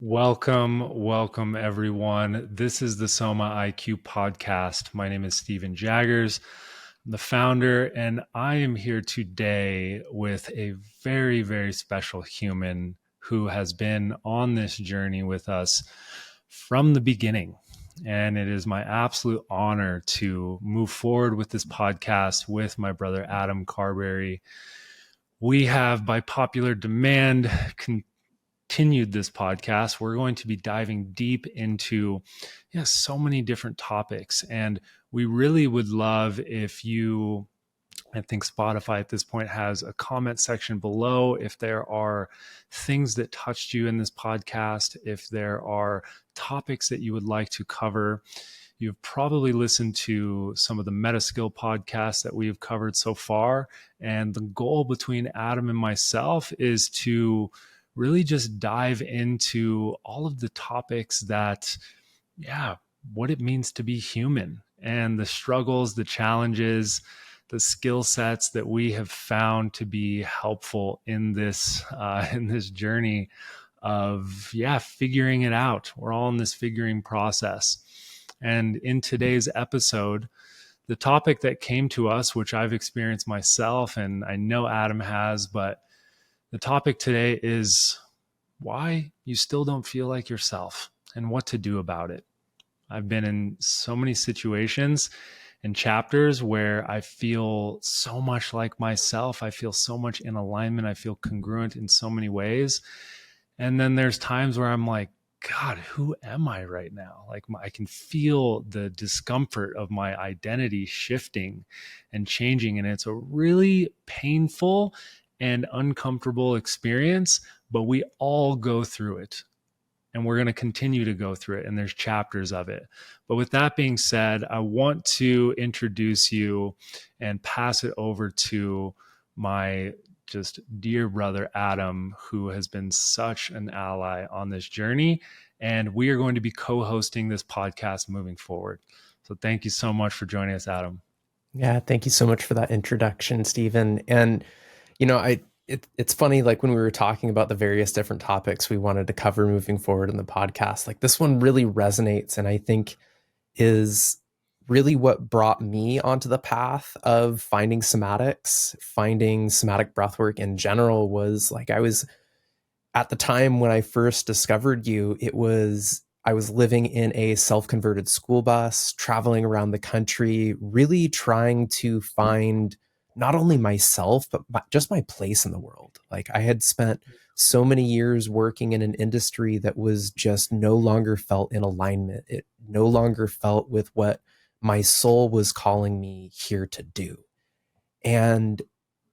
Welcome everyone. This is the Soma+IQ podcast. My name is Steven Jaggers. I'm the founder, and I am here today with a very, very special human who has been on this journey with us from the beginning. And it is my absolute honor to move forward with this podcast with my brother, Adam Carberry. We have, by popular demand, continued this podcast. We're going to be diving deep into so many different topics. And we really would love if you, I think Spotify at this point has a comment section below. If there are things that touched you in this podcast, if there are topics that you would like to cover, you've probably listened to some of the meta skill podcasts that we have covered so far. And the goal between Adam and myself is to really just dive into all of the topics that, what it means to be human and the struggles, the challenges, the skill sets that we have found to be helpful in this journey of figuring it out. We're all in this figuring process. And in today's episode, the topic that came to us, which I've experienced myself and I know Adam has, but the topic today is why you still don't feel like yourself and what to do about it. I've been in so many situations and chapters where I feel so much like myself. I feel so much in alignment. I feel congruent in so many ways. And then there's times where I'm like, God, who am I right now? Like I can feel the discomfort of my identity shifting and changing. And it's a really painful and uncomfortable experience, but we all go through it. And we're going to continue to go through it. And there's chapters of it. But with that being said, I want to introduce you and pass it over to my just dear brother, Adam, who has been such an ally on this journey. And we are going to be co-hosting this podcast moving forward. So thank you so much for joining us, Adam. Yeah, thank you so much for that introduction, Stephen. And, it's funny, like when we were talking about the various different topics we wanted to cover moving forward in the podcast, like this one really resonates and I think is really what brought me onto the path of finding somatics, finding somatic breathwork in general. Was like I was at the time when I first discovered you, I was living in a self-converted school bus, traveling around the country, really trying to find not only myself, but just my place in the world. Like I had spent so many years working in an industry that was just no longer felt in alignment. It no longer felt with what my soul was calling me here to do. And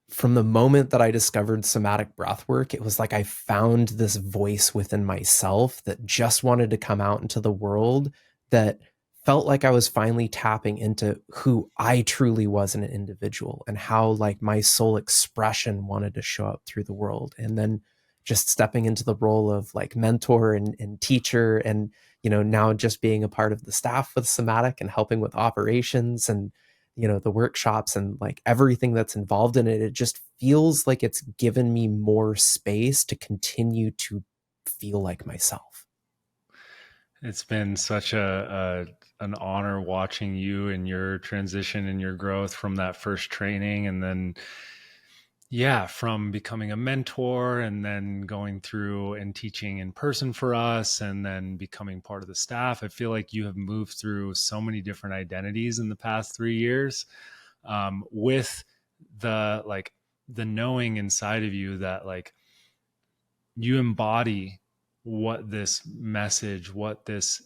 from the moment that I discovered somatic breathwork, it was like I found this voice within myself that just wanted to come out into the world, that felt like I was finally tapping into who I truly was in an individual and how like my soul expression wanted to show up through the world. And then just stepping into the role of like mentor and teacher, and now just being a part of the staff with somatic and helping with operations and the workshops and like everything that's involved in it. It just feels like it's given me more space to continue to feel like myself. It's been such an honor watching you and your transition and your growth from that first training, and then from becoming a mentor and then going through and teaching in person for us and then becoming part of the staff. I feel like you have moved through so many different identities in the past 3 years, with the knowing inside of you that like you embody what this message, what this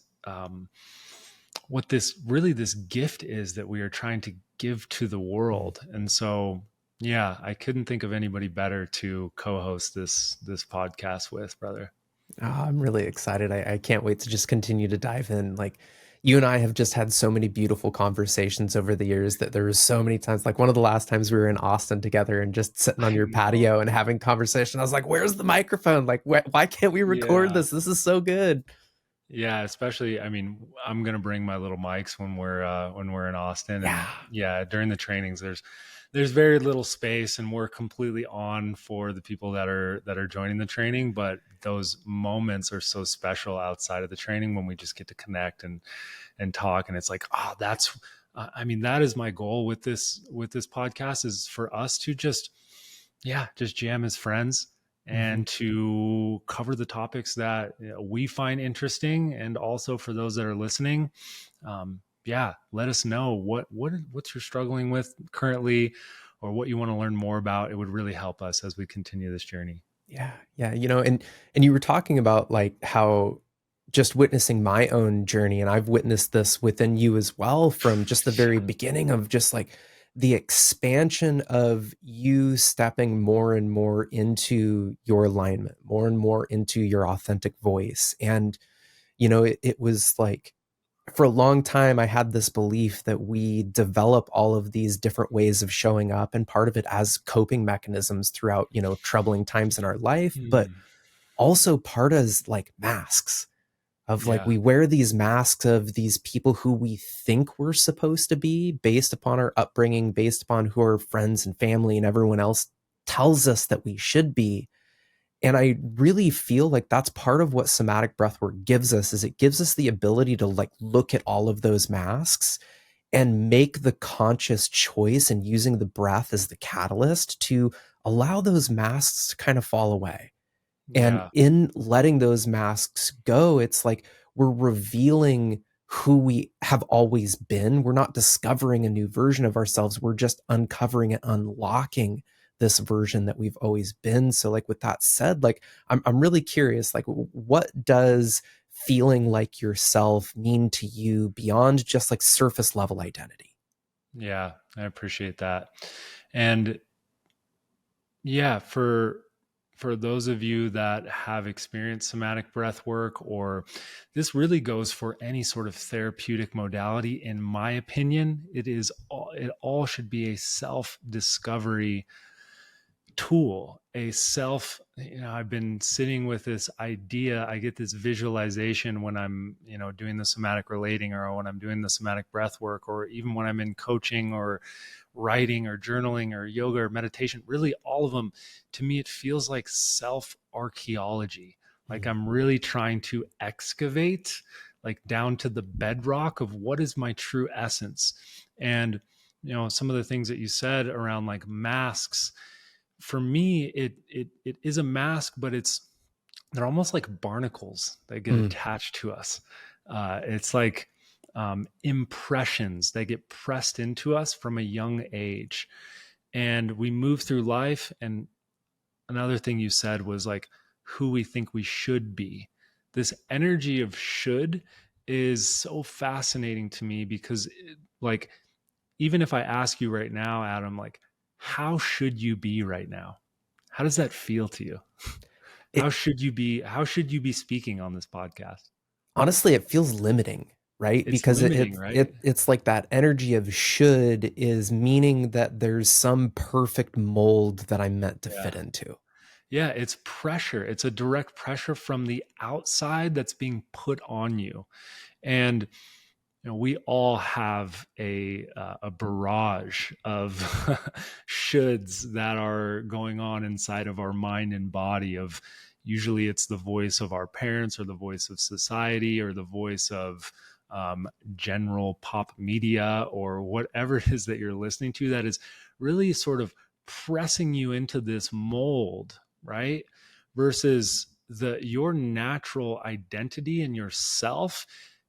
really this gift is that we are trying to give to the world. And so I couldn't think of anybody better to co-host this podcast with, brother. Oh, I'm really excited. I can't wait to just continue to dive in. Like you and I have just had so many beautiful conversations over the years that there was so many times, like one of the last times we were in Austin together and just sitting on your patio and having conversation. I was like, where's the microphone? Like, why can't we record this? This is so good. Yeah, especially, I mean, I'm going to bring my little mics when we're in Austin. And during the trainings, there's very little space, and we're completely on for the people that are joining the training. But those moments are so special outside of the training when we just get to connect and talk. And it's like, oh, that's, I mean, that is my goal with this podcast, is for us to just, yeah, just jam as friends Mhm. and to cover the topics that, you know, we find interesting. And also for those that are listening, yeah, let us know what you're struggling with currently, or what you want to learn more about. It would really help us as we continue this journey. Yeah, yeah, and you were talking about like how just witnessing my own journey, and I've witnessed this within you as well from just the very beginning of just like the expansion of you stepping more and more into your alignment, more and more into your authentic voice. And it was like for a long time, I had this belief that we develop all of these different ways of showing up, and part of it as coping mechanisms throughout, troubling times in our life, but Mm, also part as like masks of like yeah. we wear these masks of these people who we think we're supposed to be based upon our upbringing, based upon who our friends and family and everyone else tells us that we should be. And I really feel like that's part of what somatic breathwork gives us is it gives us the ability to like look at all of those masks and make the conscious choice and using the breath as the catalyst to allow those masks to kind of fall away. And Yeah. in letting those masks go, it's like we're revealing who we have always been. We're not discovering a new version of ourselves. We're just uncovering and unlocking this version that we've always been. So, like with that said, like I'm really curious, like what does feeling like yourself mean to you beyond just like surface level identity? Yeah, I appreciate that. And yeah, for those of you that have experienced somatic breath work, or this really goes for any sort of therapeutic modality, in my opinion, it all should be a self discovery tool, a self, you know, I've been sitting with this idea. I get this visualization when I'm, you know, doing the somatic relating, or when I'm doing the somatic breath work, or even when I'm in coaching or writing or journaling or yoga or meditation. Really, all of them, to me, it feels like self-archeology. Like Mm. I'm really trying to excavate, like down to the bedrock of what is my true essence. And, you know, some of the things that you said around like masks, for me, it is a mask, but they're almost like barnacles that get Mm. attached to us. It's like impressions that get pressed into us from a young age, and we move through life. And another thing you said was like who we think we should be. This energy of should is so fascinating to me because, like, even if I ask you right now, Adam, like, how should you be right now? How does that feel to you? It How should you be speaking on this podcast? honestly, it feels limiting, right? It's Because it, limiting, it right? it it's like that energy of should is meaning that there's some perfect mold that I'm meant to Yeah. fit into. Yeah, it's pressure. It's a direct pressure from the outside that's being put on you. And you know, we all have a barrage of shoulds that are going on inside of our mind and body. Of usually it's the voice of our parents, or the voice of society, or the voice of general pop media, or whatever it is that you're listening to, that is really sort of pressing you into this mold, right? Versus your natural identity and yourself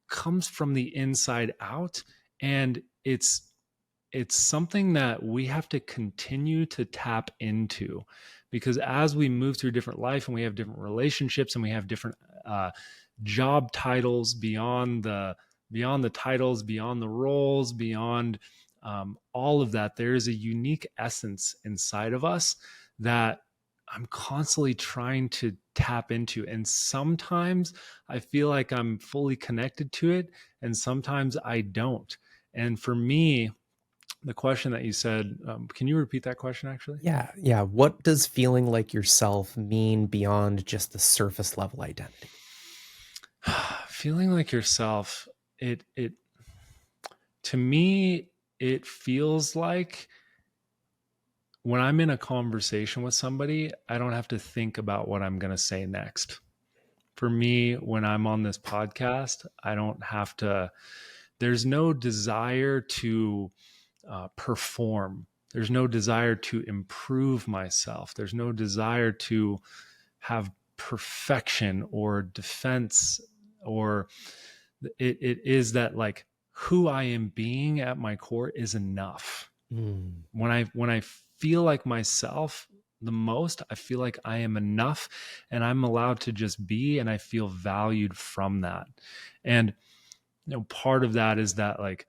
comes from the inside out. And it's something that we have to continue to tap into, because as we move through different life, and we have different relationships, and we have different uh, job titles, beyond the titles, beyond the roles, beyond all of that, there is a unique essence inside of us that I'm constantly trying to tap into. And sometimes I feel like I'm fully connected to it, and sometimes I don't. And for me, the question that you said, can you repeat that question actually? Yeah, yeah. What does feeling like yourself mean beyond just the surface level identity? Feeling like yourself, it to me, it feels like when I'm in a conversation with somebody, I don't have to think about what I'm going to say next. For me, when I'm on this podcast, I don't have to, there's no desire to perform. There's no desire to improve myself. There's no desire to have perfection or defense, or it is that like who I am being at my core is enough. Mm. When I feel like myself the most, I feel like I am enough and I'm allowed to just be, and I feel valued from that. And part of that is that like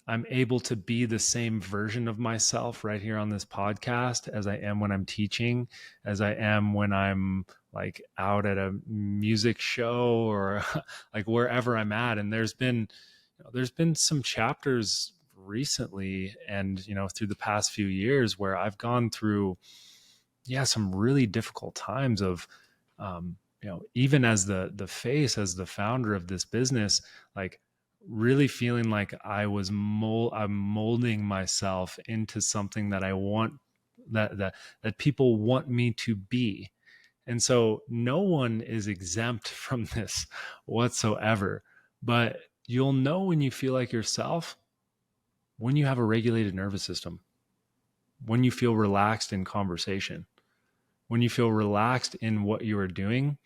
I'm able to be the same version of myself right here on this podcast as I am when I'm teaching, as I am when I'm like out at a music show or like wherever I'm at. And there's been some chapters recently and through the past few years where I've gone through some really difficult times of even as the face, as the founder of this business, like really feeling like I'm molding myself into something that I want, that people want me to be. And so no one is exempt from this whatsoever. But you'll know when you feel like yourself when you have a regulated nervous system, when you feel relaxed in conversation, when you feel relaxed in what you are doing.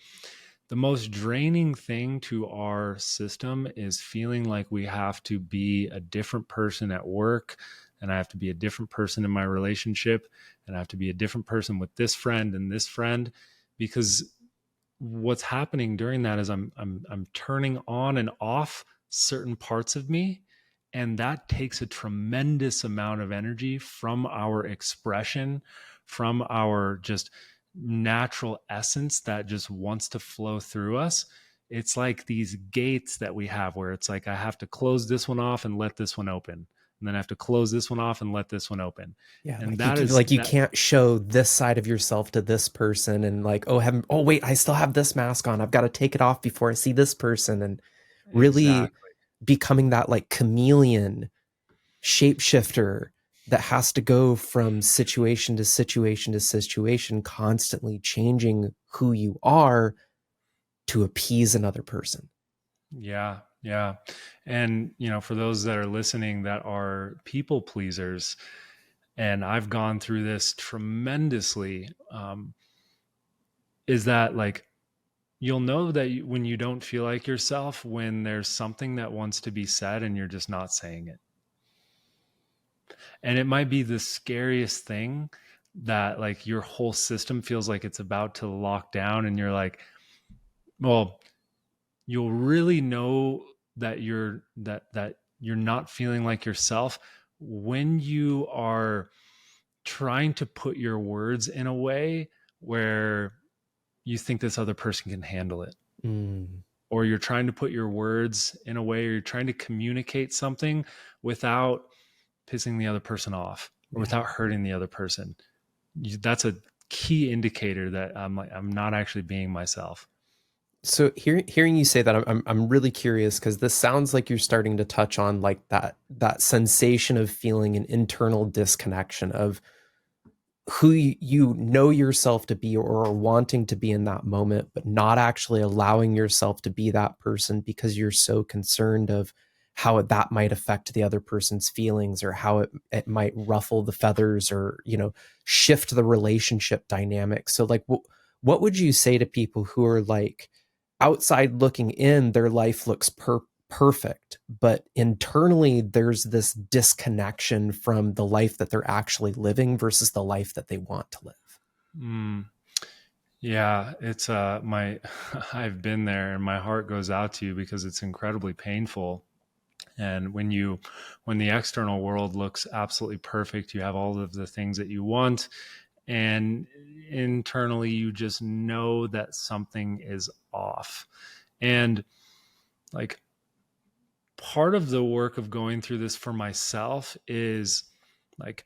The most draining thing to our system is feeling like we have to be a different person at work, and I have to be a different person in my relationship, and I have to be a different person with this friend and this friend, because what's happening during that is I'm turning on and off certain parts of me, and that takes a tremendous amount of energy from our expression, from our just natural essence that just wants to flow through us. It's like these gates that we have where it's like I have to close this one off and let this one open, and then I have to close this one off and let this one open. Yeah, And like that is you that. can't show this side of yourself to this person, and like, oh wait, I still have this mask on. I've got to take it off before I see this person. And really Exactly. becoming that like chameleon shapeshifter that has to go from situation to situation to situation, constantly changing who you are to appease another person. Yeah, yeah. And, for those that are listening that are people pleasers, and I've gone through this tremendously, is that like you'll know that when you don't feel like yourself, when there's something that wants to be said and you're just not saying it. And it might be the scariest thing that like your whole system feels like it's about to lock down, and you're like, well, you'll really know that you're not feeling like yourself when you are trying to put your words in a way where you think this other person can handle it, Mm, or you're trying to put your words in a way, or you're trying to communicate something without pissing the other person off or yeah. without hurting the other person. That's a key indicator that I'm not actually being myself. So hearing you say that, I'm really curious because this sounds like you're starting to touch on like that sensation of feeling an internal disconnection of who you know yourself to be or are wanting to be in that moment, but not actually allowing yourself to be that person because you're so concerned of how that might affect the other person's feelings, or how it might ruffle the feathers, or shift the relationship dynamic. So like what would you say to people who are like outside looking in, their life looks perfect, but internally there's this disconnection from the life that they're actually living versus the life that they want to live? Mm, yeah, it's my I've been there, and my heart goes out to you because it's incredibly painful. And when the external world looks absolutely perfect, you have all of the things that you want, and internally you just know that something is off. And like part of the work of going through this for myself is like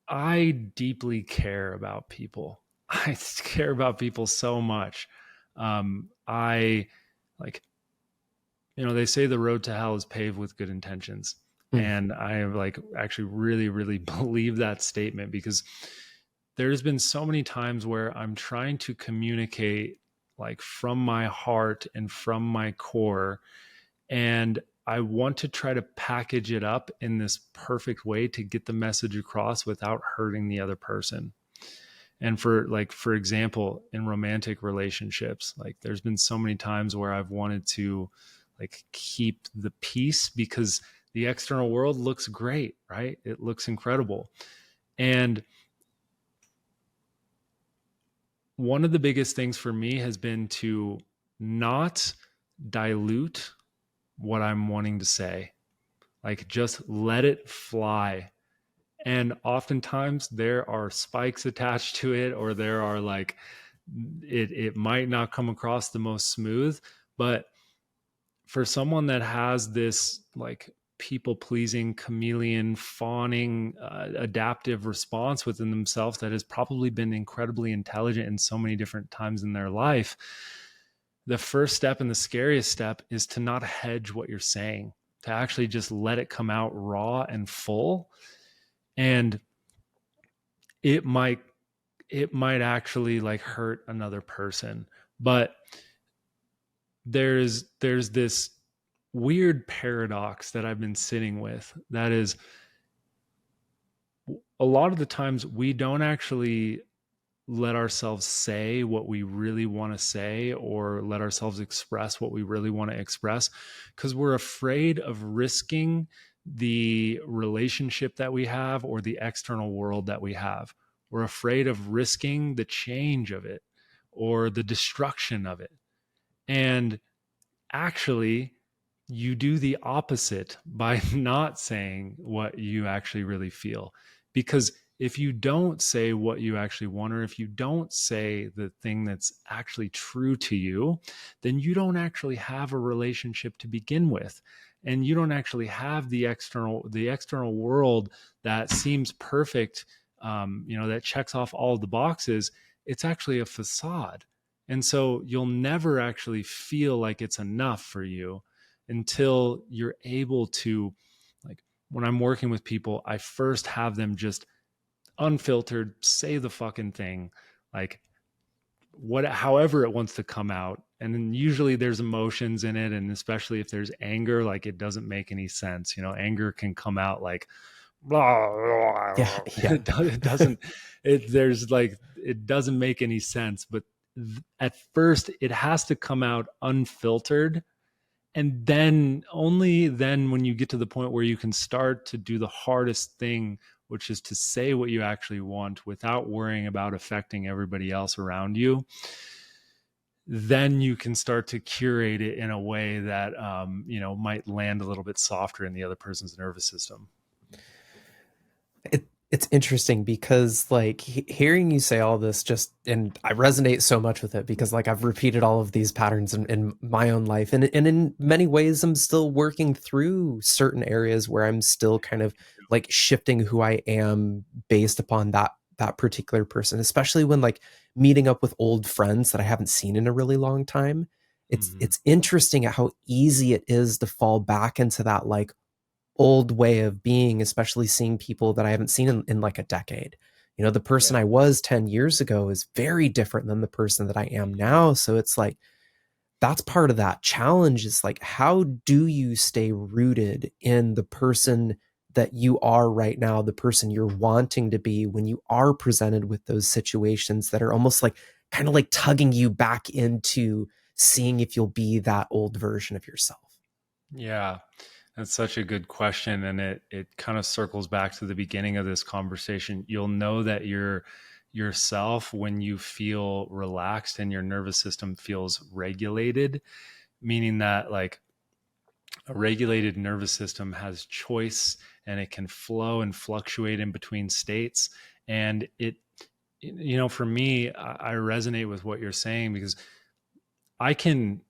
I deeply care about people. I care about people so much. I like, they say the road to hell is paved with good intentions. Mm. And I like actually really, really believe that statement, because there's been so many times where I'm trying to communicate like from my heart and from my core, and I want to try to package it up in this perfect way to get the message across without hurting the other person. And for example, in romantic relationships, like there's been so many times where I've wanted to like keep the peace because the external world looks great, right? It looks incredible. And one of the biggest things for me has been to not dilute what I'm wanting to say. Like just let it fly. And oftentimes there are spikes attached to it, or there are like it might not come across the most smooth, but for someone that has this like people pleasing, chameleon, fawning, adaptive response within themselves that has probably been incredibly intelligent in so many different times in their life, the first step and the scariest step is to not hedge what you're saying, to actually just let it come out raw and full. And it might actually like hurt another person. But there's this weird paradox that I've been sitting with, that is, a lot of the times we don't actually let ourselves say what we really want to say, or let ourselves express what we really want to express, because we're afraid of risking the relationship that we have or the external world that we have. We're afraid of risking the change of it or the destruction of it. And actually, you do the opposite by not saying what you actually really feel. Because if you don't say what you actually want, or if you don't say the thing that's actually true to you, then you don't actually have a relationship to begin with. And you don't actually have the external world that seems perfect, that checks off all the boxes. It's actually a facade. And so you'll never actually feel like it's enough for you until you're able to, like, when I'm working with people, I first have them just unfiltered say the fucking thing, like however it wants to come out. And then usually there's emotions in it, and especially if there's anger, like it doesn't make any sense. Anger can come out like blah, blah, Yeah, blah. yeah. It doesn't it doesn't make any sense. But at first it has to come out unfiltered, and then only then, when you get to the point where you can start to do the hardest thing, which is to say what you actually want without worrying about affecting everybody else around you, then you can start to curate it in a way that might land a little bit softer in the other person's nervous system. It's interesting because like hearing you say all this, just, and I resonate so much with it because like I've repeated all of these patterns in my own life, and in many ways I'm still working through certain areas where I'm still kind of like shifting who I am based upon that particular person, especially when like meeting up with old friends that I haven't seen in a really long time. It's interesting at how easy it is to fall back into that like old way of being, especially seeing people that I haven't seen in like a decade. The person Yeah. I was 10 years ago is very different than the person that I am now. So it's like, that's part of that challenge, is like, how do you stay rooted in the person that you are right now, the person you're wanting to be, when you are presented with those situations that are almost like kind of like tugging you back into seeing if you'll be that old version of yourself? Yeah, that's such a good question. And it kind of circles back to the beginning of this conversation. You'll know that you're yourself when you feel relaxed and your nervous system feels regulated, meaning that like a regulated nervous system has choice, and it can flow and fluctuate in between states. And for me, I resonate with what you're saying, because I can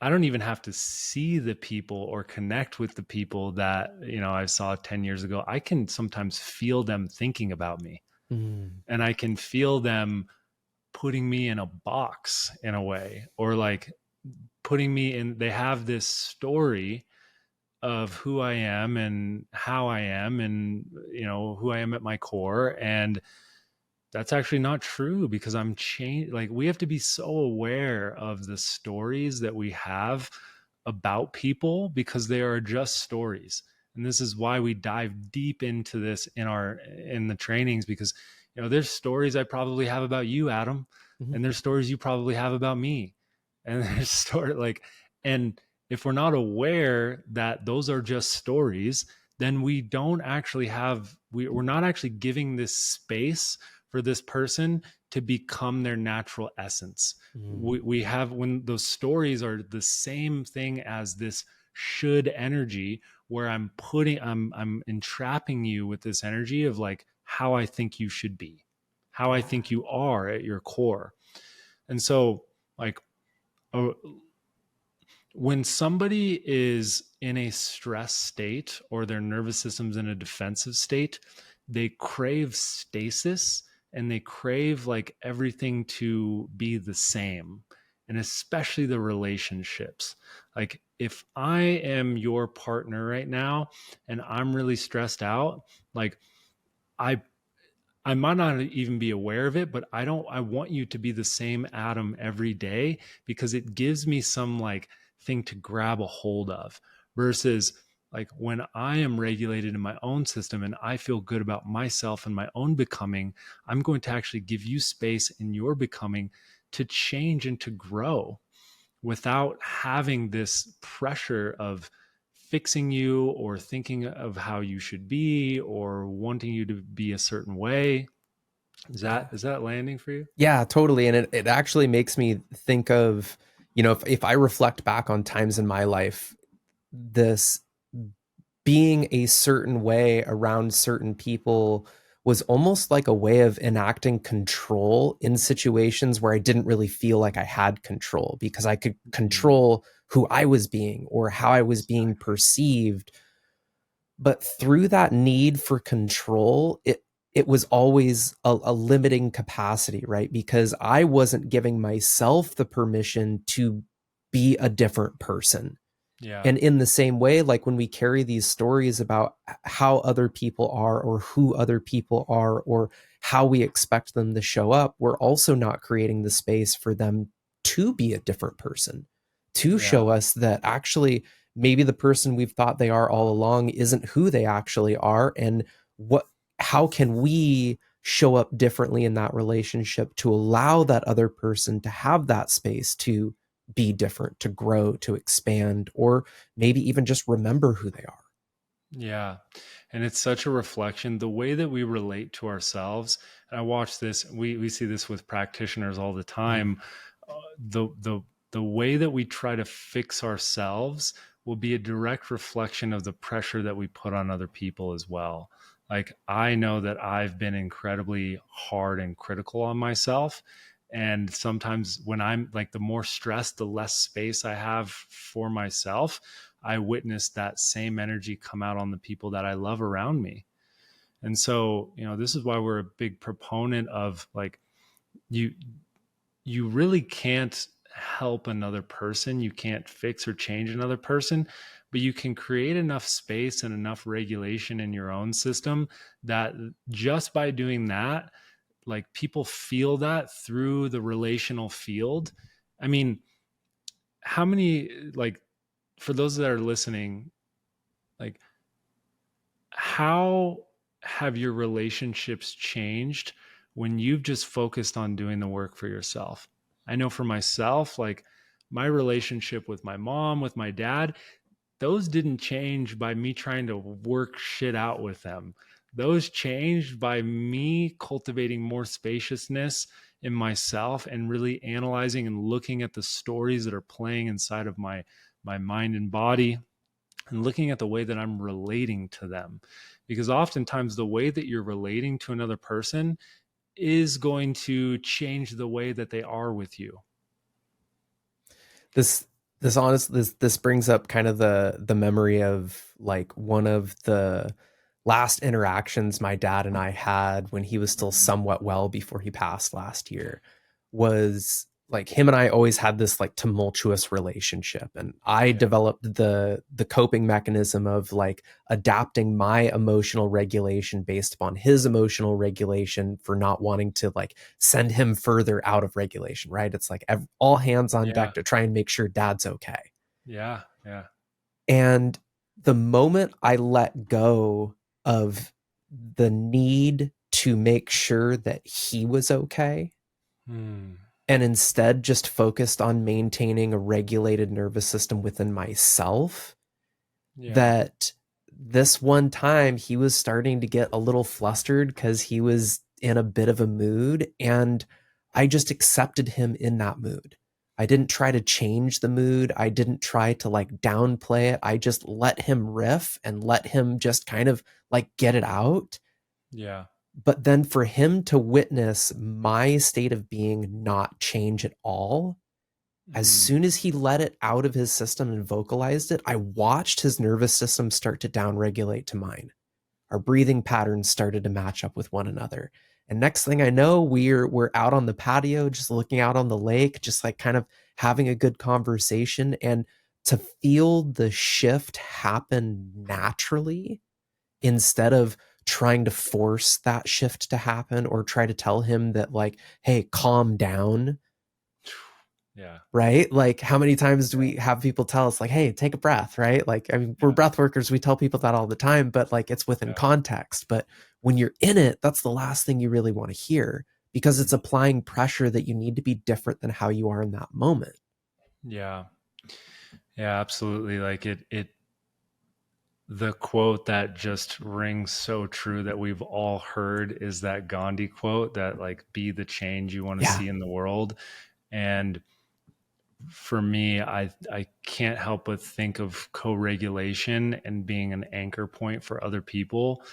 I don't even have to see the people or connect with the people that, I saw 10 years ago. I can sometimes feel them thinking about me, Mm. and I can feel them putting me in a box in a way, or like putting me in, they have this story of who I am and how I am, and, who I am at my core. And that's actually not true because I'm changed. Like, we have to be so aware of the stories that we have about people because they are just stories. And this is why we dive deep into this in the trainings, because there's stories I probably have about you, Adam, Mhm. and there's stories you probably have about me. And there's story like and if we're not aware that those are just stories, then we don't actually we're not actually giving this space for this person to become their natural essence. Mm. We have, when those stories are the same thing as this should energy, where I'm entrapping you with this energy of like how I think you should be, how I Yeah. think you are at your core. And so, like, uh, when somebody is in a stress state or their nervous system's in a defensive state, they crave stasis and they crave like everything to be the same, and especially the relationships. Like, if I am your partner right now and I'm really stressed out, like, I I might not even be aware of it, but I want you to be the same Adam every day, because it gives me some like thing to grab a hold of, versus like when I am regulated in my own system and I feel good about myself and my own becoming, I'm going to actually give you space in your becoming to change and to grow without having this pressure of fixing you or thinking of how you should be or wanting you to be a certain way. Yeah. Is that landing for you? Yeah, totally. And it actually makes me think of, if I reflect back on times in my life, this being a certain way around certain people was almost like a way of enacting control in situations where I didn't really feel like I had control, because I could Mm, control who I was being or how I was being perceived. But through that need for control, it was always a limiting capacity, right? Because I wasn't giving myself the permission to be a different person. yeah, And in the same way, like when we carry these stories about how other people are or who other people are or how we expect them to show up, we're also not creating the space for them to be a different person, to yeah, show us that actually maybe the person we've thought they are all along isn't who they actually are. And what, how can we show up differently in that relationship to allow that other person to have that space to be different, to grow, to expand, or maybe even just remember who they are. yeah. And it's such a reflection, the way that we relate to ourselves. And I watch this, we see this with practitioners all the Mm. time. Uh, the way that we try to fix ourselves will be a direct reflection of the pressure that we put on other people as well. Like, I know that I've been incredibly hard and critical on myself. And sometimes when I'm like, the more stressed, the less space I have for myself, I witness that same energy come out on the people that I love around me. And so, this is why we're a big proponent of like, you you really can't help another person. You can't fix or change another person, but you can create enough space and enough regulation in your own system that just by doing that, like, people feel that through the relational field. I mean, how many, like, for those that are listening, like, how have your relationships changed when you've just focused on doing the work for yourself? I know for myself, like, my relationship with my mom, with my dad, those didn't change by me trying to work shit out with them. Those changed by me cultivating more spaciousness in myself and really analyzing and looking at the stories that are playing inside of my mind and body, and looking at the way that I'm relating to them. Because oftentimes the way that you're relating to another person is going to change the way that they are with you. This this brings up kind of the memory of like one of the last interactions my dad and I had when he was still somewhat well before he passed last year was like him and I always had this like tumultuous relationship, and I Yeah. developed the coping mechanism of like adapting my emotional regulation based upon his emotional regulation for not wanting to like send him further out of regulation, right? It's like all hands on Yeah. deck to try and make sure dad's okay. Yeah. Yeah. And the moment I let go of the need to make sure that he was okay, Hmm. and instead just focused on maintaining a regulated nervous system within myself, Yeah. that this one time he was starting to get a little flustered because he was in a bit of a mood, and I just accepted him in that mood. I didn't try to change the mood. I didn't try to like downplay it. I just let him riff and let him just kind of like get it out. Yeah. But then for him to witness my state of being not change at all, as Hmm. soon as he let it out of his system and vocalized it, I watched his nervous system start to downregulate to mine. Our breathing patterns started to match up with one another. And next thing I know, we're out on the patio, just looking out on the lake, just like kind of having a good conversation. And to feel the shift happen naturally instead of trying to force that shift to happen or try to tell him that like, hey, calm down, Yeah. right? Like how many times do we have people tell us like, hey, take a breath, right? Like, I mean, we're Yeah. breath workers, we tell people that all the time, but like it's within Yeah. context. But when you're in it, that's the last thing you really want to hear because it's Mhm. applying pressure that you need to be different than how you are in that moment. Yeah. Yeah, absolutely. Like the quote that just rings so true that we've all heard is that Gandhi quote that like be the change you want to Yeah. see in the world. And for me, I can't help but think of co-regulation and being an anchor point for other people.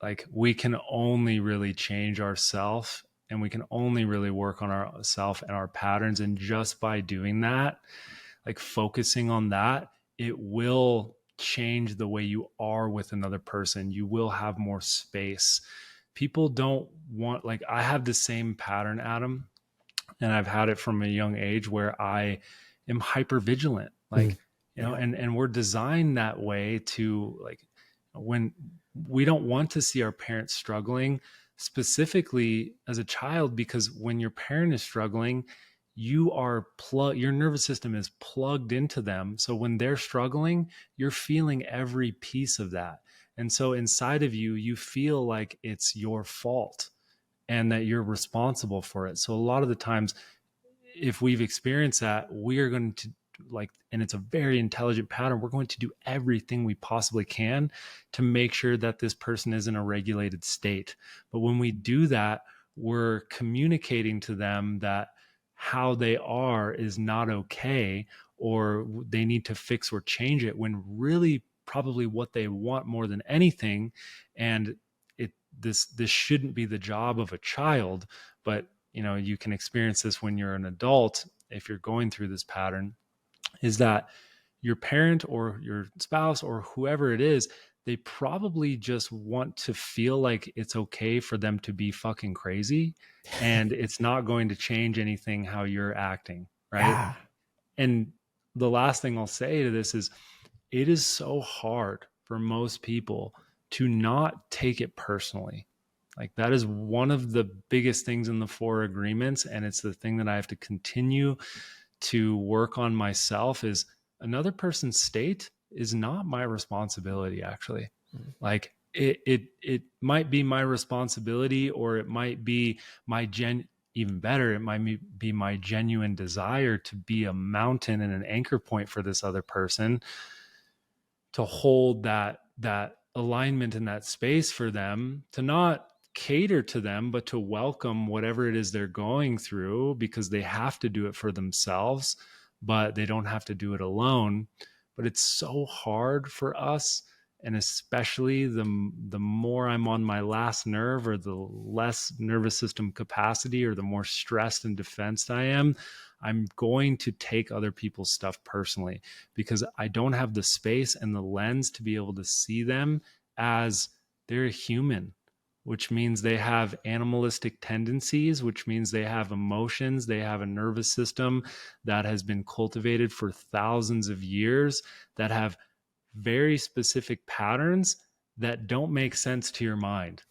Like we can only really change ourselves and we can only really work on ourself and our patterns. And just by doing that, like focusing on that, it will change the way you are with another person. You will have more space. People don't want, like, I have the same pattern, Adam, and I've had it from a young age where I am hyper vigilant. Mm. Like, Yeah. and we're designed that way to like when we don't want to see our parents struggling, specifically as a child, because when your parent is struggling, your nervous system is plugged into them. So when they're struggling, you're feeling every piece of that. And so inside of you, you feel like it's your fault and that you're responsible for it. So a lot of the times, if we've experienced that, we are going to like, and it's a very intelligent pattern, we're going to do everything we possibly can to make sure that this person is in a regulated state. But when we do that, we're communicating to them that how they are is not okay, or they need to fix or change it, when really probably what they want more than anything, and it this shouldn't be the job of a child. But you can experience this when you're an adult, if you're going through this pattern, is that your parent or your spouse or whoever it is, they probably just want to feel like it's okay for them to be fucking crazy, and it's not going to change anything how you're acting, right? Yeah. And the last thing I'll say to this is, it is so hard for most people to not take it personally. Like that is one of the biggest things in the four agreements. And it's the thing that I have to continue to work on myself, is another person's state is not my responsibility, actually. Like it might be my responsibility, or it might be my even better, it might be my genuine desire to be a mountain and an anchor point for this other person, to hold that alignment in that space for them, to not cater to them, but to welcome whatever it is they're going through, because they have to do it for themselves, but they don't have to do it alone. But it's so hard for us, and especially the more I'm on my last nerve, or the less nervous system capacity, or the more stressed and defensed I am, I'm going to take other people's stuff personally, because I don't have the space and the lens to be able to see them as they're human. which means they have animalistic tendencies, which means they have emotions, they have a nervous system that has been cultivated for thousands of years, that have very specific patterns that don't make sense to your mind.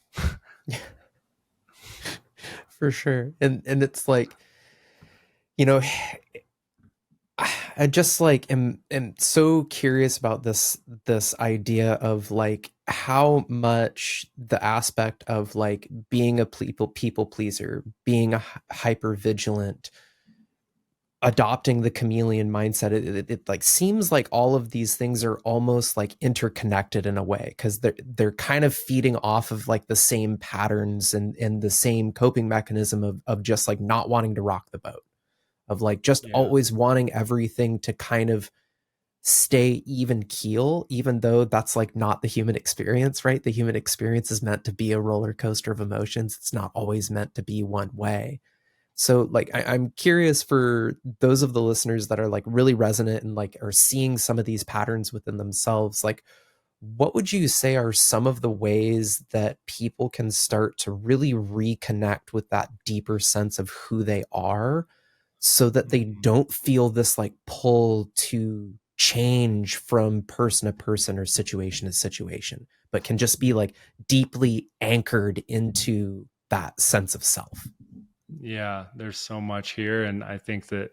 For sure. And it's like, you know, I just like am so curious about this idea of like how much the aspect of like being a people pleaser, being a hyper vigilant, adopting the chameleon mindset. It like seems like all of these things are almost like interconnected in a way, because they're kind of feeding off of like the same patterns and the same coping mechanism of just like not wanting to rock the boat, of like just Yeah. always wanting everything to kind of stay even keel, even though that's like not the human experience, right? The human experience is meant to be a roller coaster of emotions. It's not always meant to be one way. So like I'm curious for those of the listeners that are like really resonant and like are seeing some of these patterns within themselves, like what would you say are some of the ways that people can start to really reconnect with that deeper sense of who they are, so that they Mhm. don't feel this like pull to change from person to person or situation to situation, but can just be like deeply anchored into that sense of self? Yeah, there's so much here. And I think that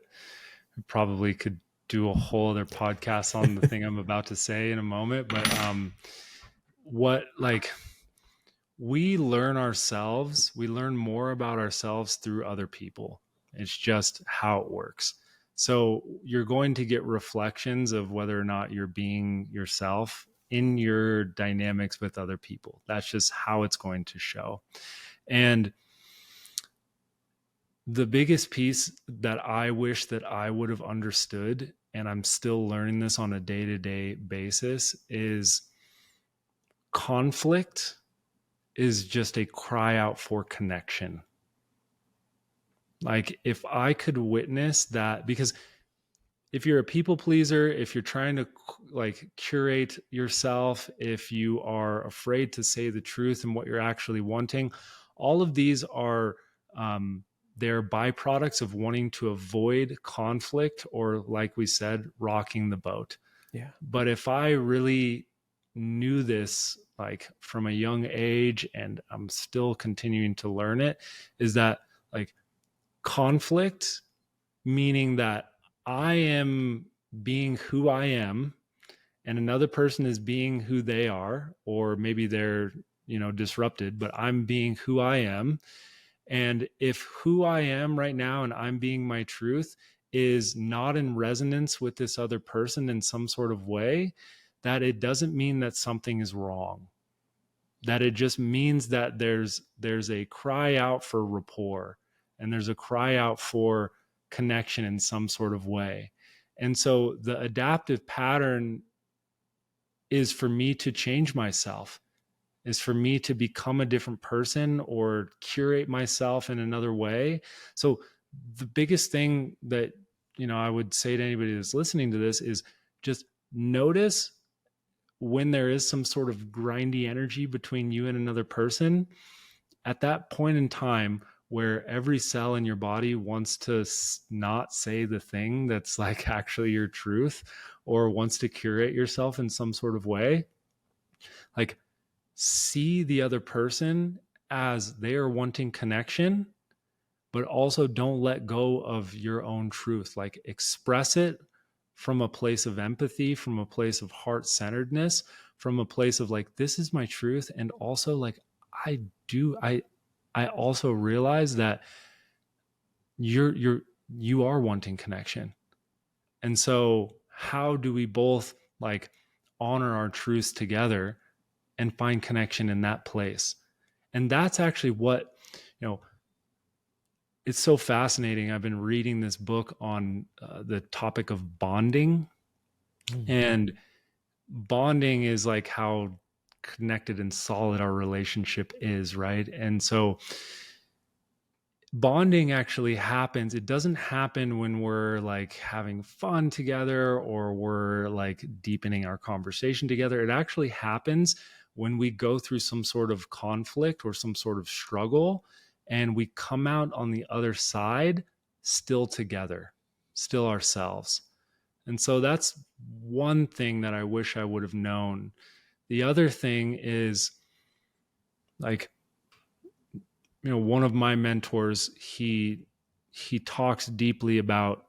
we probably could do a whole other podcast on the thing I'm about to say in a moment. But what, like, we learn more about ourselves through other people. It's just how it works. So you're going to get reflections of whether or not you're being yourself in your dynamics with other people. That's just how it's going to show. And the biggest piece that I wish that I would have understood, and I'm still learning this on a day-to-day basis, is conflict is just a cry out for connection. Like, if I could witness that, because if you're a people pleaser, if you're trying to like curate yourself, if you are afraid to say the truth and what you're actually wanting, all of these are they're byproducts of wanting to avoid conflict, or like we said, rocking the boat. Yeah. But if I really knew this like from a young age, and I'm still continuing to learn it, is that like conflict, meaning that I am being who I am and another person is being who they are, or maybe they're, disrupted, but I'm being who I am. And if who I am right now and I'm being my truth is not in resonance with this other person in some sort of way, that it doesn't mean that something is wrong. That it just means that there's a cry out for rapport, and there's a cry out for connection in some sort of way. And so the adaptive pattern is for me to change myself, is for me to become a different person or curate myself in another way. So the biggest thing that, I would say to anybody that's listening to this is just notice when there is some sort of grindy energy between you and another person. At that point in time where every cell in your body wants to not say the thing that's like actually your truth, or wants to curate yourself in some sort of way, like, see the other person as they are wanting connection, but also don't let go of your own truth. Like, express it from a place of empathy, from a place of heart centeredness, from a place of like, this is my truth. And also like, I do, I also realize that you are wanting connection. And so how do we both like honor our truths together and find connection in that place? And that's actually what, you know, it's so fascinating. I've been reading this book on the topic of bonding, Mm. and bonding is like how connected and solid our relationship is, right? And so bonding actually happens. It doesn't happen when we're like having fun together or we're like deepening our conversation together. It actually happens when we go through some sort of conflict or some sort of struggle and we come out on the other side still together, still ourselves. And so that's one thing that I wish I would have known. The other thing is, like, one of my mentors, he talks deeply about,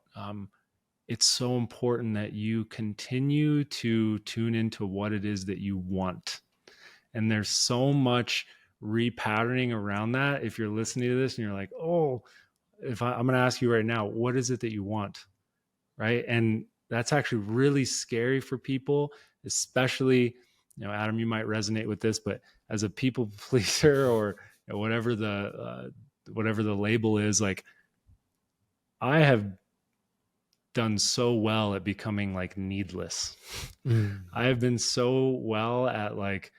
it's so important that you continue to tune into what it is that you want. And there's so much repatterning around that. If you're listening to this and you're like, oh, I'm going to ask you right now, what is it that you want? Right. And that's actually really scary for people, especially, Adam, you might resonate with this, but as a people pleaser, or whatever the label is, like, I have done so well at becoming like needless. I have been so well at like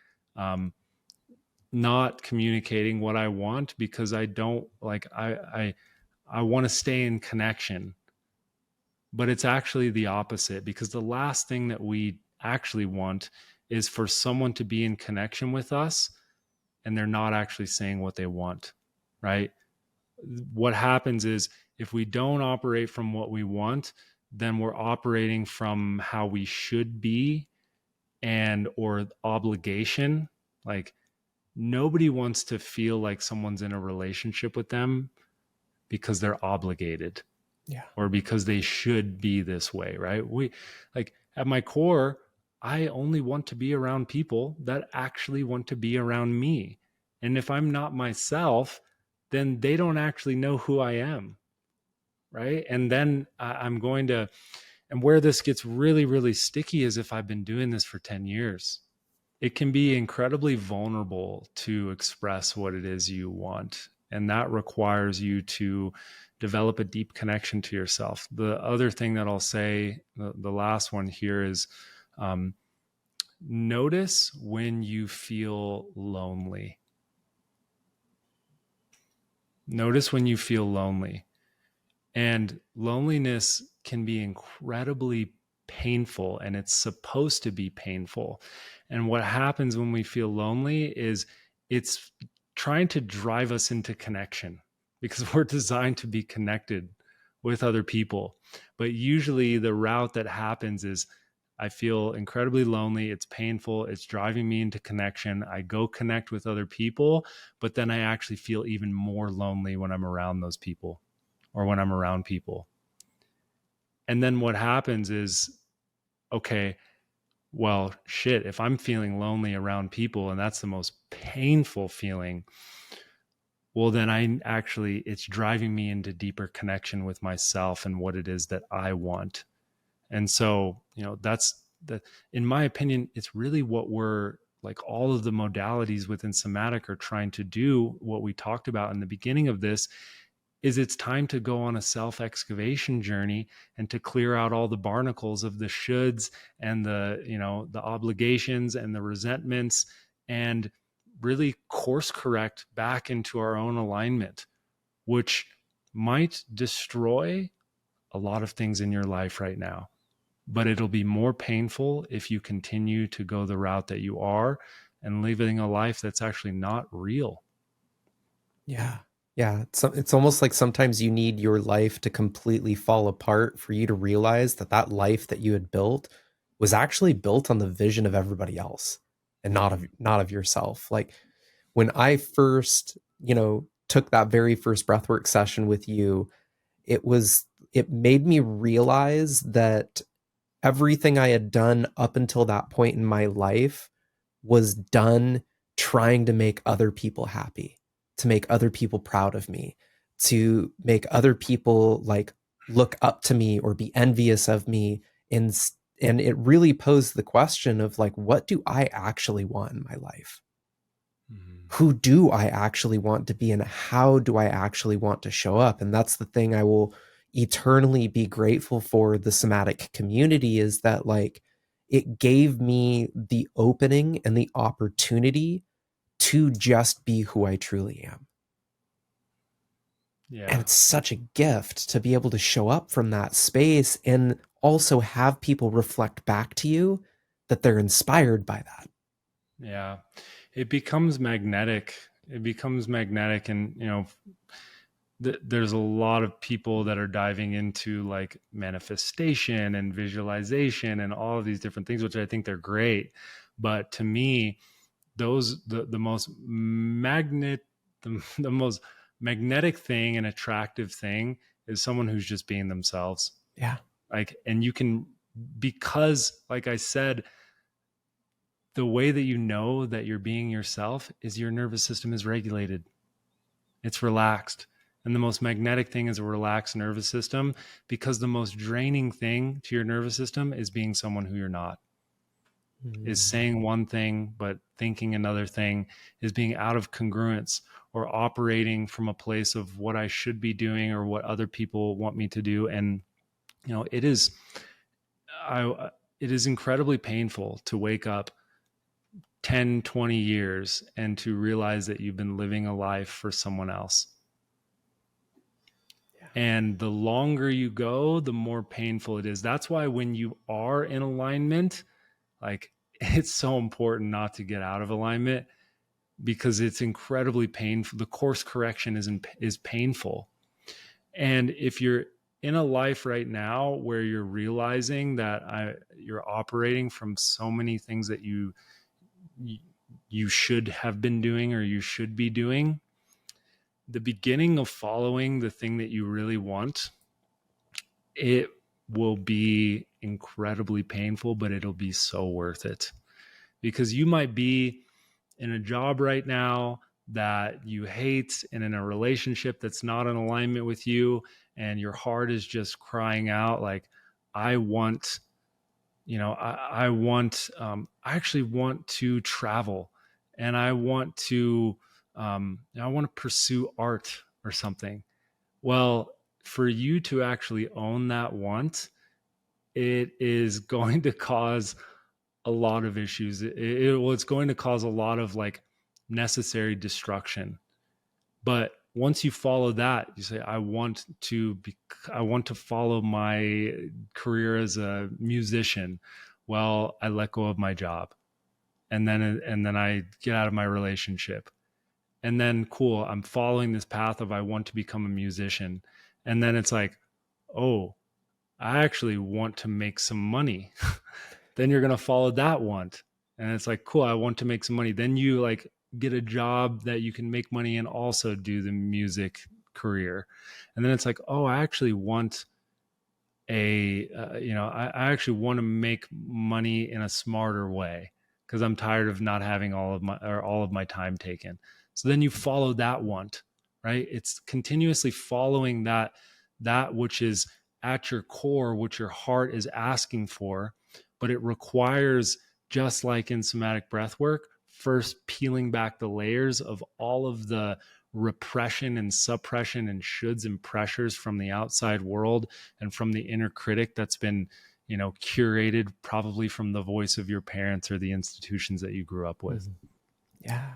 not communicating what I want, because I don't like, I want to stay in connection. But it's actually the opposite, because the last thing that we actually want is for someone to be in connection with us and they're not actually saying what they want, right? What happens is, if we don't operate from what we want, then we're operating from how we should be, and or obligation. Like, nobody wants to feel like someone's in a relationship with them because they're obligated. Yeah. Or because they should be this way, right? Like, at my core, I only want to be around people that actually want to be around me. And if I'm not myself, then they don't actually know who I am, right? And then I'm going to, and where this gets really, really sticky is, if I've been doing this for 10 years, it can be incredibly vulnerable to express what it is you want. And that requires you to develop a deep connection to yourself. The other thing that I'll say, the last one here, is notice when you feel lonely. Notice when you feel lonely. And loneliness can be incredibly painful, and it's supposed to be painful. And what happens when we feel lonely is it's trying to drive us into connection, because we're designed to be connected with other people. But usually the route that happens is, I feel incredibly lonely. It's painful. It's driving me into connection. I go connect with other people, but then I actually feel even more lonely when I'm around those people, or when I'm around people. And then what happens is, okay, well, shit, if I'm feeling lonely around people and that's the most painful feeling, well, then it's driving me into deeper connection with myself and what it is that I want. And so, that's in my opinion, it's really what we're like, all of the modalities within somatic are trying to do. What we talked about in the beginning of this is, it's time to go on a self-excavation journey and to clear out all the barnacles of the shoulds and the obligations and the resentments, and really course correct back into our own alignment, which might destroy a lot of things in your life right now. But it'll be more painful if you continue to go the route that you are and living a life that's actually not real. Yeah. Yeah. It's almost like sometimes you need your life to completely fall apart for you to realize that that life that you had built was actually built on the vision of everybody else and not of yourself. Like, when I first, took that very first breathwork session with you, it made me realize that everything I had done up until that point in my life was done trying to make other people happy, to make other people proud of me, to make other people like look up to me or be envious of me. And it really posed the question of like, what do I actually want in my life? Who do I actually want to be, and how do I actually want to show up? And that's the thing I will eternally be grateful for the somatic community, is that like, it gave me the opening and the opportunity to just be who I truly am. Yeah. And it's such a gift to be able to show up from that space and also have people reflect back to you that they're inspired by that. Yeah. It becomes magnetic. It becomes magnetic. And, there's a lot of people that are diving into like manifestation and visualization and all of these different things, which I think they're great. But to me, the most the most magnetic thing and attractive thing is someone who's just being themselves. Yeah. Like, and you can, because like I said, the way that you know that you're being yourself is your nervous system is regulated. It's relaxed. And the most magnetic thing is a relaxed nervous system, because the most draining thing to your nervous system is being someone who you're not, is saying one thing but thinking another thing, is being out of congruence or operating from a place of what I should be doing or what other people want me to do. And it is I it is incredibly painful to wake up 10, 20 years and to realize that you've been living a life for someone else. Yeah. And the longer you go, the more painful it is. That's why when you are in alignment, like, it's so important not to get out of alignment, because it's incredibly painful. The course correction is painful. And if you're in a life right now where you're realizing that you're operating from so many things that you should have been doing or you should be doing, the beginning of following the thing that you really want, it will be incredibly painful, but it'll be so worth it. Because you might be in a job right now that you hate and in a relationship that's not in alignment with you, and your heart is just crying out like, I want, I actually want to travel, and I want to pursue art or something. Well, for you to actually own that want, it is going to cause a lot of issues. It's going to cause a lot of like necessary destruction. But once you follow that, you say, I want to follow my career as a musician. Well, I let go of my job, and then I get out of my relationship, and then cool, I'm following this path of I want to become a musician, and then it's like, oh, I actually want to make some money. Then you're going to follow that want. And it's like, cool, I want to make some money. Then you like get a job that you can make money and also do the music career. And then it's like, oh, I actually want I actually want to make money in a smarter way, because I'm tired of not having all of my time taken. So then you follow that want, right? It's continuously following that which is at your core, what your heart is asking for, but it requires, just like in somatic breath work, first peeling back the layers of all of the repression and suppression and shoulds and pressures from the outside world and from the inner critic that's been, curated probably from the voice of your parents or the institutions that you grew up with. Yeah.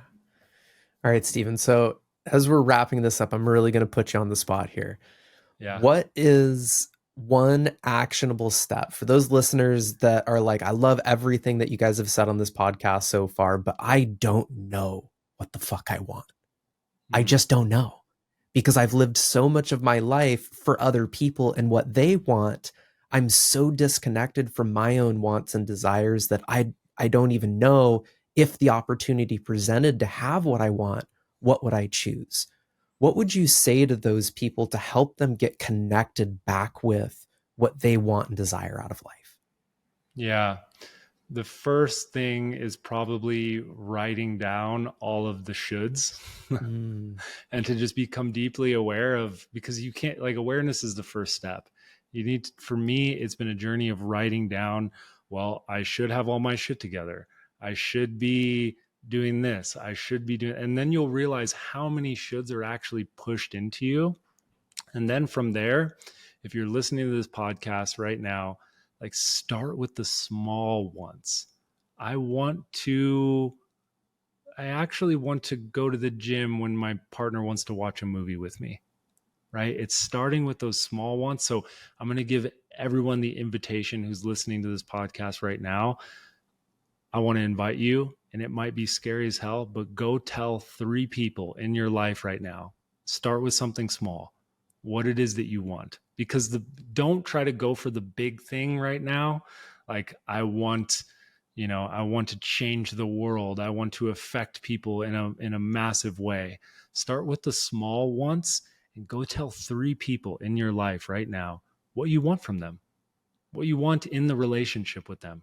All right, Stephen. So as we're wrapping this up, I'm really going to put you on the spot here. Yeah. What is one actionable step for those listeners that are like, I love everything that you guys have said on this podcast so far, but I don't know what the fuck I want. I just don't know, because I've lived so much of my life for other people and what they want. I'm so disconnected from my own wants and desires that I don't even know, if the opportunity presented to have what I want, what would I choose? What would you say to those people to help them get connected back with what they want and desire out of life? Yeah. The first thing is probably writing down all of the shoulds and to just become deeply aware of, because you can't, like, awareness is the first step. You need to, for me, it's been a journey of writing down, well, I should have all my shit together. I should be doing this. I should be doing, and then you'll realize how many shoulds are actually pushed into you. And then from there, if you're listening to this podcast right now, like, start with the small ones. I actually want to go to the gym when my partner wants to watch a movie with me, right? It's starting with those small ones. So I'm going to give everyone the invitation who's listening to this podcast right now. I want to invite you, and it might be scary as hell, but go tell 3 people in your life right now. Start with something small, what it is that you want. Because don't try to go for the big thing right now. Like, I want to change the world. I want to affect people in a massive way. Start with the small once and go tell 3 people in your life right now what you want from them, what you want in the relationship with them.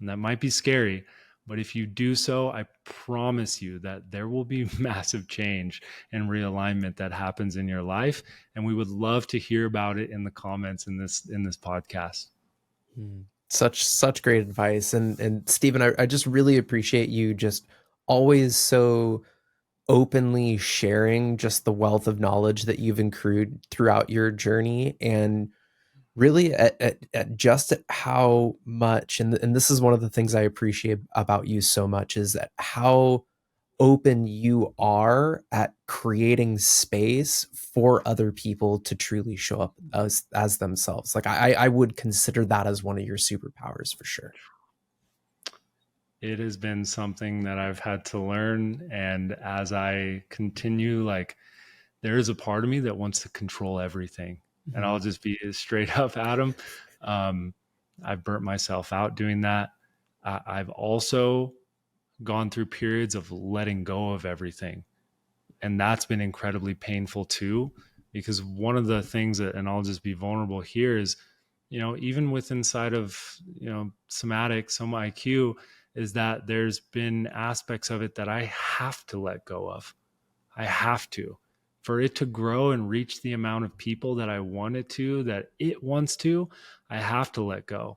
And that might be scary, but if you do so, I promise you that there will be massive change and realignment that happens in your life. And we would love to hear about it in the comments in this podcast. Such great advice. And Stephen, I just really appreciate you just always so openly sharing just the wealth of knowledge that you've accrued throughout your journey, and really at just how much, and this is one of the things I appreciate about you so much, is that how open you are at creating space for other people to truly show up as themselves. Like I would consider that as one of your superpowers for sure. It has been something that I've had to learn. And as I continue, like, there is a part of me that wants to control everything. And I'll just be straight up, Adam. I've burnt myself out doing that. I've also gone through periods of letting go of everything. And that's been incredibly painful too, because one of the things that, and I'll just be vulnerable here, is, even with inside of, somatic, Soma+IQ, is that there's been aspects of it that I have to let go of. I have to. For it to grow and reach the amount of people that I want it to, that it wants to, I have to let go.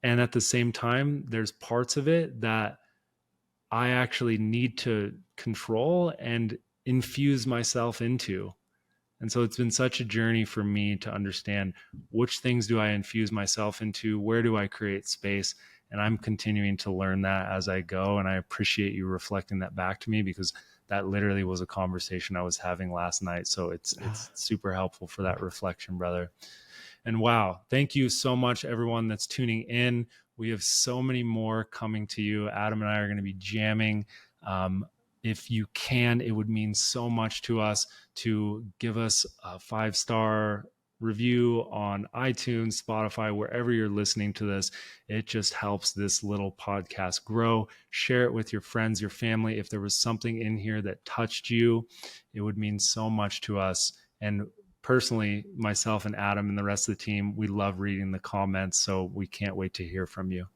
And at the same time, there's parts of it that I actually need to control and infuse myself into. And so it's been such a journey for me to understand which things do I infuse myself into, where do I create space, and I'm continuing to learn that as I go. And I appreciate you reflecting that back to me, because that literally was a conversation I was having last night. So it's super helpful for that reflection, brother. And wow, thank you so much, everyone that's tuning in. We have so many more coming to you. Adam and I are going to be jamming. If you can, it would mean so much to us to give us a 5-star review on iTunes, Spotify, wherever you're listening to this. It just helps this little podcast grow. Share it with your friends, your family. If there was something in here that touched you, it would mean so much to us. And personally, myself and Adam and the rest of the team, we love reading the comments. So we can't wait to hear from you.